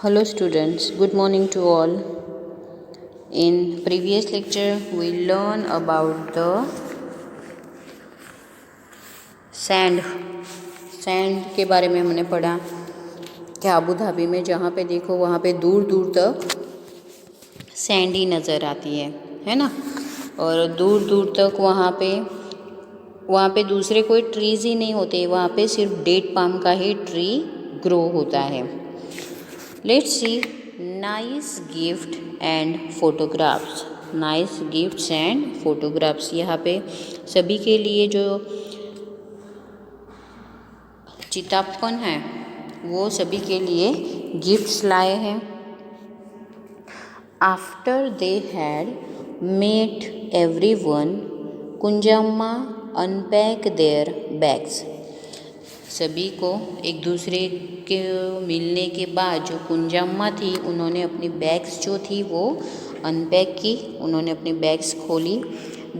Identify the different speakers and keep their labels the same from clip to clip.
Speaker 1: Hello students, good morning to all. In previous lecture we learn about the sand के बारे में हमने पढ़ा कि आबू धाबी में जहाँ पे देखो वहाँ पे दूर दूर तक सैंड ही नज़र आती है ना। और दूर दूर तक वहाँ पे दूसरे कोई ट्रीज़ ही नहीं होते, वहाँ पे सिर्फ डेट पाम का ही ट्री ग्रो होता है। Let's see nice gift and photographs. Nice gifts and photographs, यहाँ पे सभी के लिए जो चितापन है वो सभी के लिए गिफ्ट्स लाए हैं। After they had met everyone, Kunjamma unpack their bags. सभी को एक दूसरे के मिलने के बाद जो कुंजाम्मा थी उन्होंने अपनी बैग्स जो थी वो अनपैक की, उन्होंने अपनी बैग्स खोली।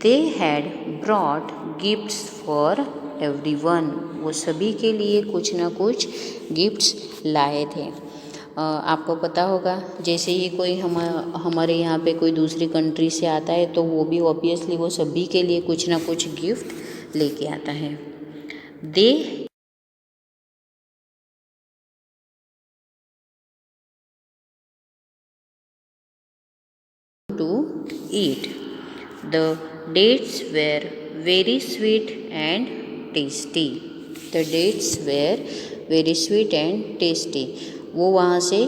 Speaker 1: They had brought gifts for everyone, वो सभी के लिए कुछ ना कुछ गिफ्ट्स लाए थे। आपको पता होगा जैसे ही कोई हमारे यहाँ पे कोई दूसरी कंट्री से आता है तो वो भी ऑब्वियसली वो सभी के लिए कुछ ना कुछ गिफ्ट लेके आता है। दे to eat. The dates were very sweet and tasty. The dates were very sweet and tasty. वो वहाँ से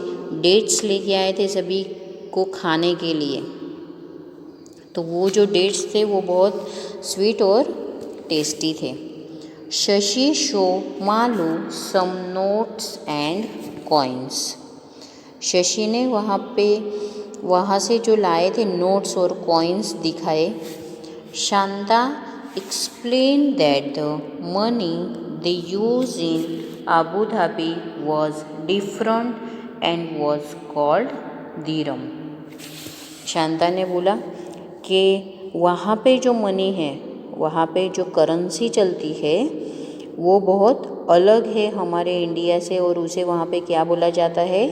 Speaker 1: डेट्स लेके आए थे सभी को खाने के लिए, तो वो जो डेट्स थे वो बहुत स्वीट और टेस्टी थे। Shashi show Malu some notes and coins. Shashi ने वहाँ से जो लाए थे नोट्स और कॉइन्स दिखाए। Shanta explain that the money they use in Abu Dhabi was different and was called dirham. Shanta ने बोला कि वहाँ पे जो मनी है, वहाँ पे जो करेंसी चलती है वो बहुत अलग है हमारे इंडिया से, और उसे वहाँ पे क्या बोला जाता है,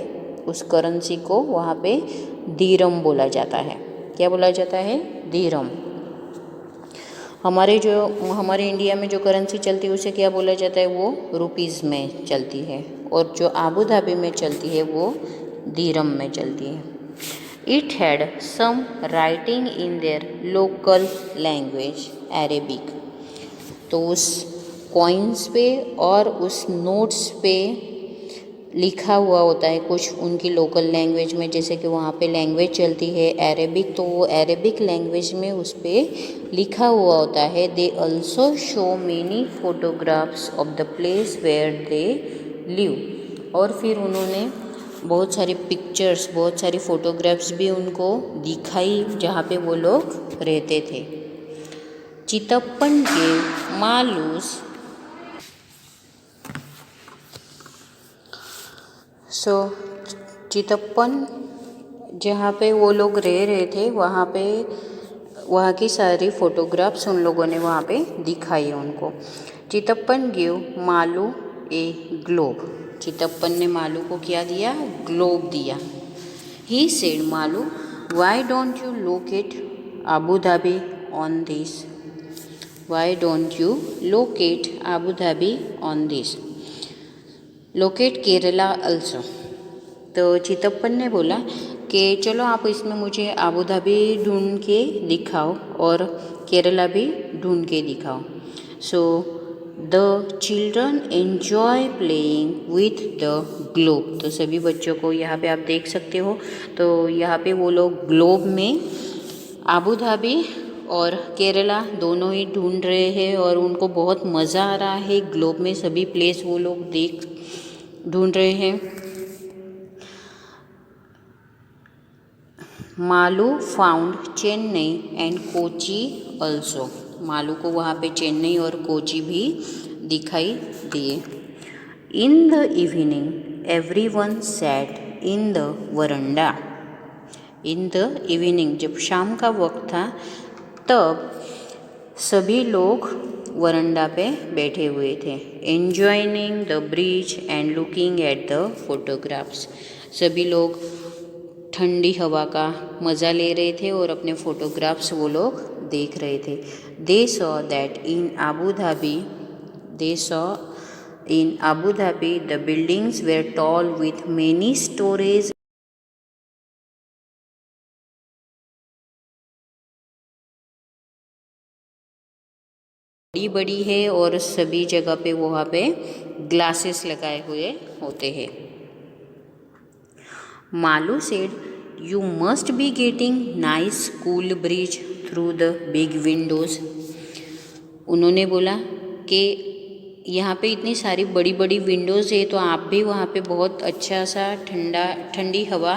Speaker 1: उस करेंसी को वहाँ पे दीरम बोला जाता है। क्या बोला जाता है? दीरम। हमारे इंडिया में जो करेंसी चलती है उसे क्या बोला जाता है? वो रुपीज़ में चलती है, और जो आबू धाबी में चलती है वो दीरम में चलती है। It had some writing in their local language Arabic. तो उस कॉइन्स पे और उस नोट्स पे लिखा हुआ होता है कुछ उनकी लोकल लैंग्वेज में, जैसे कि वहाँ पे लैंग्वेज चलती है अरेबिक, तो वो अरेबिक लैंग्वेज में उस पर लिखा हुआ होता है। They also show many photographs of the place where they live. और फिर उन्होंने बहुत सारी पिक्चर्स, बहुत सारी फ़ोटोग्राफ्स भी उनको दिखाई जहाँ पे वो लोग रहते थे। चितप्पन के मालूस चितप्पन जहाँ पे वो लोग रह रहे थे वहाँ की सारी फ़ोटोग्राफ्स उन लोगों ने वहाँ पे दिखाई उनको। चितप्पन गिव मालू ए ग्लोब। चितप्पन ने मालू को क्या दिया? ग्लोब दिया। He said Malu why don't you locate Abu Dhabi on this? Why don't you locate Abu Dhabi on this? Locate Kerala also. तो चितप्पन ने बोला कि चलो आप इसमें मुझे आबू धाबी ढूंढ के दिखाओ और केरला भी ढूंढ के दिखाओ। So the children enjoy playing with the globe. तो सभी बच्चों को यहाँ पे आप देख सकते हो, तो यहाँ पे वो लोग ग्लोब में आबू धाबी और केरला दोनों ही ढूंढ रहे हैं और उनको बहुत मज़ा आ रहा है। ग्लोब में सभी प्लेस वो लोग ढूंढ रहे हैं। Malu found Chennai and Kochi also. Malu को वहाँ पे चेन्नई और कोची भी दिखाई दिए। In the evening everyone sat in the veranda. In the evening, जब शाम का वक्त था तब सभी लोग वरंडा पे बैठे हुए थे। Enjoying the bridge and looking at the photographs. सभी लोग ठंडी हवा का मज़ा ले रहे थे और अपने फ़ोटोग्राफ्स वो लोग देख रहे थे। They saw that in Abu Dhabi the buildings were tall with many storage बड़ी बड़ी है और सभी जगह पे वहाँ पे ग्लासेस लगाए हुए होते हैं। Malu said, you must be getting nice cool bridge through the big Windows. उन्होंने बोला कि यहाँ पे इतनी सारी बड़ी बड़ी विंडोज़ है तो आप भी वहाँ पे बहुत अच्छा सा ठंडी हवा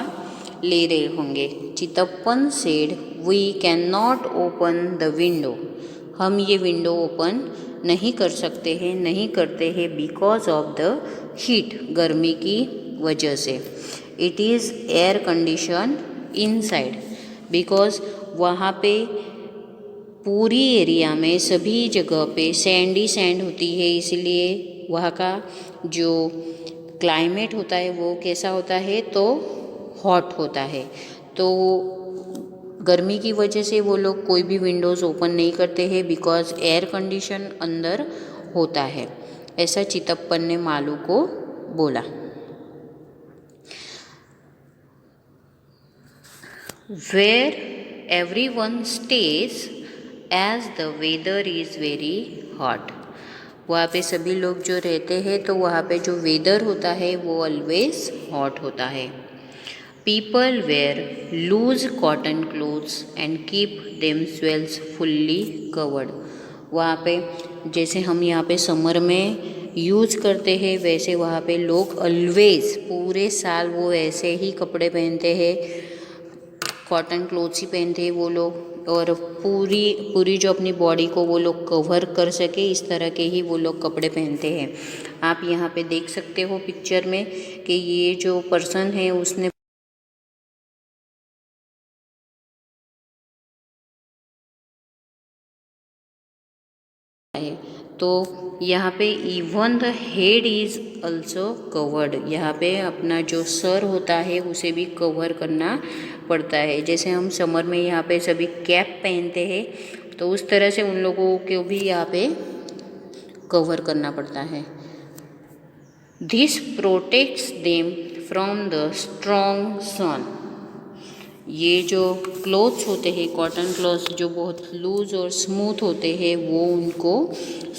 Speaker 1: ले रहे होंगे। Chitappan said, we can not open the window, हम ये विंडो ओपन नहीं कर सकते हैं, नहीं करते हैं बिकॉज ऑफ द हीट, गर्मी की वजह से। It is air condition inside, because वहाँ पे पूरी एरिया में सभी जगह पे सैंड होती है, इसलिए वहाँ का जो क्लाइमेट होता है वो कैसा होता है, तो हॉट होता है। तो गर्मी की वजह से वो लोग कोई भी विंडोज़ ओपन नहीं करते हैं बिकॉज एयर कंडीशन अंदर होता है, ऐसा चितप्पन ने मालू को बोला। Where everyone stays as the weather is very hot, वहाँ पे सभी लोग जो रहते हैं तो वहाँ पे जो वेदर होता है वो ऑलवेज हॉट होता है। People wear loose cotton clothes and keep themselves fully covered, वहाँ पे जैसे हम यहाँ पे समर में यूज़ करते हैं वैसे वहाँ पे लोग ऑलवेज पूरे साल वो ऐसे ही कपड़े पहनते हैं, कॉटन क्लोथ्स ही पहनते हैं वो लोग, और पूरी जो अपनी बॉडी को वो लोग कवर कर सके इस तरह के ही वो लोग कपड़े पहनते हैं। आप यहाँ पे देख सकते हो पिक्चर में कि ये जो पर्सन है उसने है, तो यहाँ पे even the head is also covered, यहाँ पे अपना जो सर होता है उसे भी कवर करना पड़ता है। जैसे हम समर में यहाँ पे सभी कैप पहनते हैं तो उस तरह से उन लोगों को भी यहाँ पे कवर करना पड़ता है। This protects them from the strong sun, ये जो क्लोथ्स होते हैं कॉटन क्लॉथ्स जो बहुत लूज और स्मूथ होते हैं वो उनको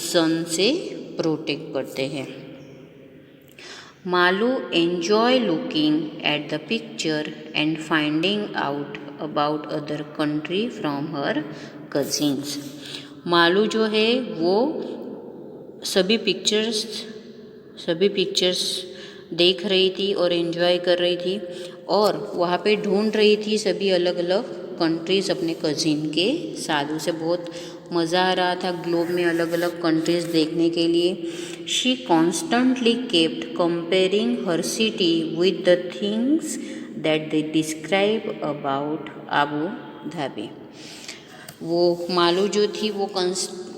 Speaker 1: सन से प्रोटेक्ट करते हैं। Malu enjoy looking at the picture and finding out about other country from her cousins. Malu जो है वो सभी पिक्चर्स देख रही थी और एंजॉय कर रही थी और वहाँ पे ढूंढ रही थी सभी अलग अलग कंट्रीज़ अपने कज़िन के साथ। उसे बहुत मज़ा आ रहा था ग्लोब में अलग अलग कंट्रीज़ देखने के लिए। She constantly kept comparing her city with the things that they describe about Abu Dhabi. वो मालू जो थी वो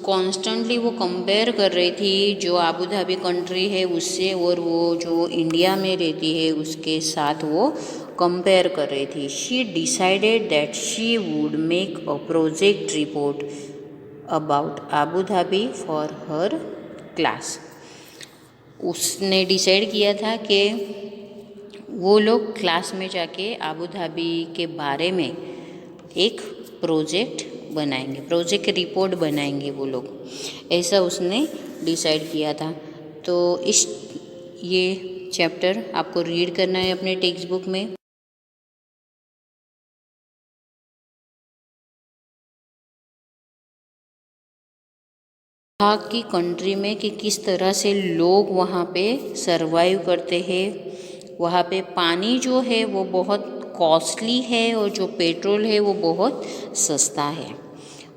Speaker 1: कॉन्स्टेंटली वो कंपेयर कर रही थी जो आबू धाबी कंट्री है उससे, और वो जो इंडिया में रहती है उसके साथ वो कंपेयर कर रही थी। She decided that she would make a project report about Abu Dhabi for her class. उसने डिसाइड किया था कि वो लोग क्लास में जाके आबू धाबी के बारे में एक प्रोजेक्ट रिपोर्ट बनाएंगे वो लोग, ऐसा उसने डिसाइड किया था। तो ये चैप्टर आपको रीड करना है अपने टेक्स्ट बुक में। वहाँ की कंट्री में कि किस तरह से लोग वहाँ पे सरवाइव करते हैं। वहाँ पे पानी जो है वो बहुत कॉस्टली है और जो पेट्रोल है वो बहुत सस्ता है।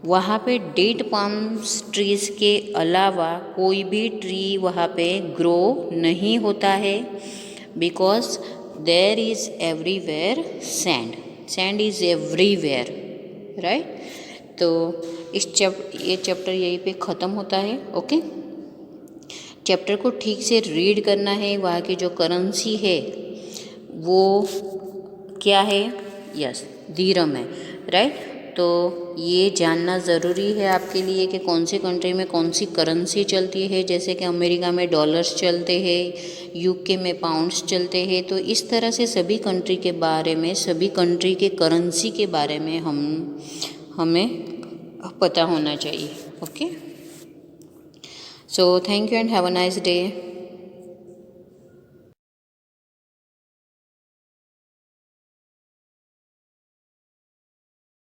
Speaker 1: वहाँ पे डेट पाम ट्रीज़ के अलावा कोई भी ट्री वहाँ पे ग्रो नहीं होता है because there is everywhere sand is everywhere, right. तो ये चैप्टर यहीं पे ख़त्म होता है। ओके, चैप्टर को ठीक से रीड करना है। वहाँ की जो करेंसी है वो क्या है? यस, दिरहम है, राइट। तो ये जानना ज़रूरी है आपके लिए कि कौन सी कंट्री में कौन सी करेंसी चलती है। जैसे कि अमेरिका में डॉलर्स चलते हैं, यूके में पाउंड्स चलते हैं। तो इस तरह से सभी कंट्री के बारे में, सभी कंट्री के करेंसी के बारे में हमें पता होना चाहिए। Okay, so thank you and have a nice day.